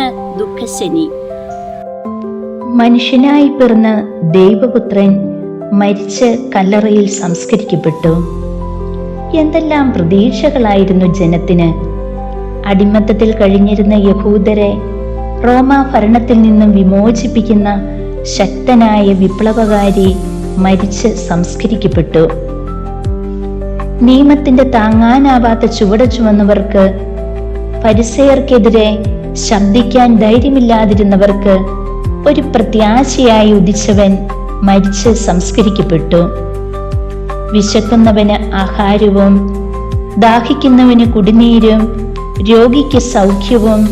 1 ദുഃഖശനി. മനുഷ്യനായി പിറന്ന ദൈവപുത്രൻ മരിച്ച് കല്ലറയിൽ സംസ്കരിക്കപ്പെട്ടു. എന്തെല്ലാം പ്രതീക്ഷകളായിരുന്നു ജനത്തിന്! അടിമത്തത്തിൽ കഴിഞ്ഞിരുന്ന യഹൂദരെ റോമാ ഭരണത്തിൽ നിന്നും വിമോചിപ്പിക്കുന്ന ശക്തനായ വിപ്ലവകാരി മരിച്ച് സംസ്കരിക്കപ്പെട്ടു. നിയമത്തിന്റെ താങ്ങാനാവാത്ത ചുവട് ചുമന്നവർക്ക്, ഫരിസേയർക്കെതിരെ ശബ്ദിക്കാൻ ധൈര്യമില്ലാതിരുന്നവർക്ക് ഒരു പ്രത്യാശയായി ഉദിച്ചവൻ മരിച്ച് സംസ്കരിക്കപ്പെട്ടു. വിശക്കുന്നവന് ആഹാരവും ദാഹിക്കുന്നവന് കുടിനീരും, രോഗിക്ക് സൗഖ്യവും,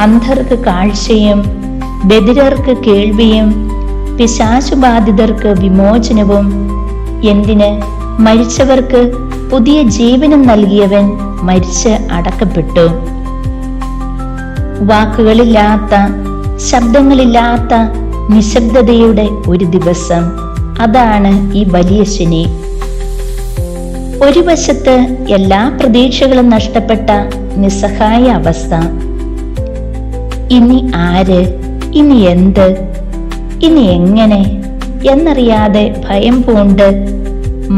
അന്ധർക്ക് കാഴ്ചയും, ബധിരർക്ക് കേൾവിയും, പിശാചുബാധിതർക്ക് വിമോചനവും, എന്തിന് മരിച്ചവർക്ക് പുതിയ ജീവനും നൽകിയവൻ മരിച്ച് അടക്കപ്പെട്ടു. വാക്കുകളില്ലാത്ത, ശബ്ദങ്ങളില്ലാത്ത നിശബ്ദതയുടെ ഒരു ദിവസം, അതാണ് ഈ വലിയ ശനി. ഒരു വശത്ത് എല്ലാ പ്രതീക്ഷകളും നഷ്ടപ്പെട്ട നിസ്സഹായ അവസ്ഥ. ഇനി ആര്, ഇനി എന്ത്, ഇനി എങ്ങനെ എന്നറിയാതെ ഭയം പൂണ്ട്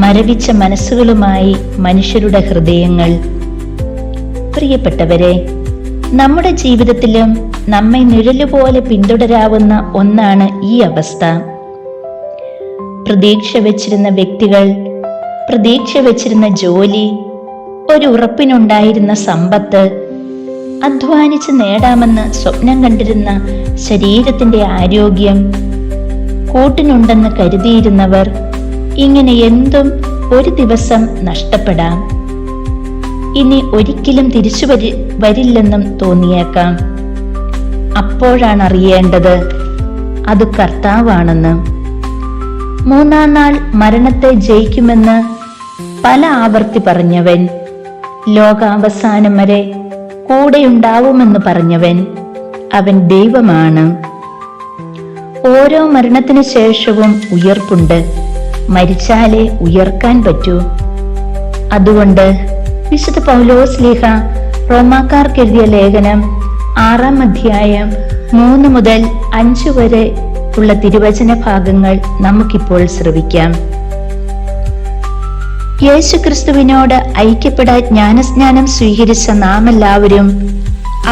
മരവിച്ച മനസ്സുകളുമായി മനുഷ്യരുടെ ഹൃദയങ്ങൾ. പ്രിയപ്പെട്ടവരെ, നമ്മുടെ ജീവിതത്തിലും നമ്മെ നിഴലുപോലെ പിന്തുടരാവുന്ന ഒന്നാണ് ഈ അവസ്ഥ. പ്രതീക്ഷ വച്ചിരുന്ന വ്യക്തികൾ, പ്രതീക്ഷ വച്ചിരുന്ന ജോലി, ഒരു ഉറപ്പിനുണ്ടായിരുന്ന സമ്പത്ത്, അധ്വാനിച്ച് നേടാമെന്ന് സ്വപ്നം കണ്ടിരുന്ന ശരീരത്തിന്റെ ആരോഗ്യം, കൂട്ടിനുണ്ടെന്ന് കരുതിയിരുന്നവർ, ഇങ്ങനെ എന്തും ഒരു ദിവസം നഷ്ടപ്പെടാം. ഇനി ഒരിക്കലും തിരിച്ചു വരില്ലെന്നും തോന്നിയേക്കാം. അപ്പോഴാണ് അറിയേണ്ടത് അത് കർത്താവാണെന്ന്. 3-ാം നാൾ മരണത്തെ ജയിക്കുമെന്ന് പല ആവർത്തി പറഞ്ഞവൻ, ലോകാവസാനം വരെ കൂടെയുണ്ടാവുമെന്ന് പറഞ്ഞവൻ, അവൻ ദൈവമാണ്. ഓരോ മരണത്തിനു ശേഷവും ഉയർപ്പുണ്ട്. മരിച്ചാലേ ഉയർക്കാൻ പറ്റൂ. അതുകൊണ്ട് വിശുദ്ധ പൗലോസ്ലീഹ റോമാക്കാർക്കെഴുതിയ ലേഖനം 6-ാം അധ്യായം 3 മുതൽ 5 വരെ ഉള്ള തിരുവചന ഭാഗങ്ങൾ നമുക്കിപ്പോൾ ശ്രവിക്കാം. യേശുക്രിസ്തുവിനോട് ഐക്യപ്പെടാൻ ജ്ഞാനസ്നാനം സ്വീകരിച്ച നാം എല്ലാവരും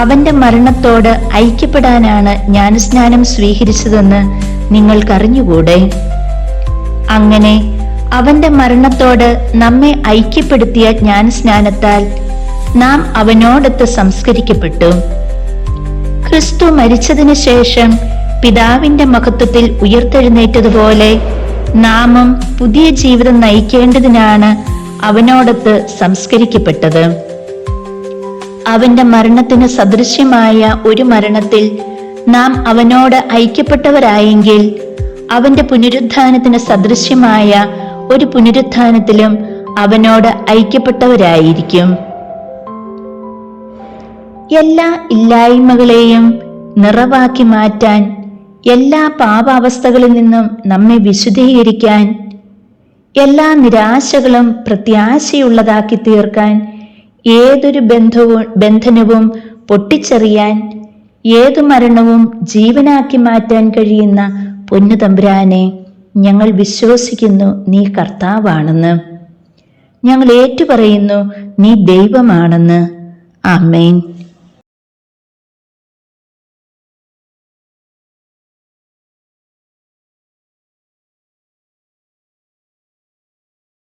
അവന്റെ മരണത്തോട് ഐക്യപ്പെടാനാണ് ജ്ഞാനസ്നാനം സ്വീകരിച്ചതെന്ന് നിങ്ങൾക്കറിഞ്ഞുകൂടെ? അങ്ങനെ അവന്റെ മരണത്തോട് നമ്മെ ഐക്യപ്പെടുത്തിയ ജ്ഞാനസ്നാനത്താൽ നാം അവനോടൊത്ത് സംസ്കരിക്കപ്പെട്ടു. ക്രിസ്തു മരിച്ചതിന് ശേഷം പിതാവിന്റെ മഹത്വത്തിൽ ഉയർത്തെഴുന്നേറ്റതുപോലെ നാമും പുതിയ ജീവിതം നയിക്കേണ്ടതിനാണ് അവനോടൊത്ത് സംസ്കരിക്കപ്പെട്ടത്. അവന്റെ മരണത്തിന് സദൃശ്യമായ ഒരു മരണത്തിൽ നാം അവനോട് ഐക്യപ്പെട്ടവരായെങ്കിൽ, അവന്റെ പുനരുത്ഥാനത്തിന് സദൃശ്യമായ ഒരു പുനരുത്ഥാനത്തിലും അവനോട് ഐക്യപ്പെട്ടവരായിരിക്കും. എല്ലാ ഇല്ലായ്മകളെയും നിറവാക്കി മാറ്റാൻ, എല്ലാ പാപാവസ്ഥകളിൽ നിന്നും നമ്മെ വിശുദ്ധീകരിക്കാൻ, എല്ലാ നിരാശകളും പ്രത്യാശയുള്ളതാക്കി തീർക്കാൻ, ഏതൊരു ബന്ധനവും പൊട്ടിച്ചെറിയാൻ, ഏതു മരണവും ജീവനാക്കി മാറ്റാൻ കഴിയുന്ന പൊന്നു തമ്പുരാനെ, ഞങ്ങൾ വിശ്വസിക്കുന്നു നീ കർത്താവാണെന്ന്. ഞങ്ങൾ ഏറ്റുപറയുന്നു നീ ദൈവമാണെന്ന്. ആമേൻ.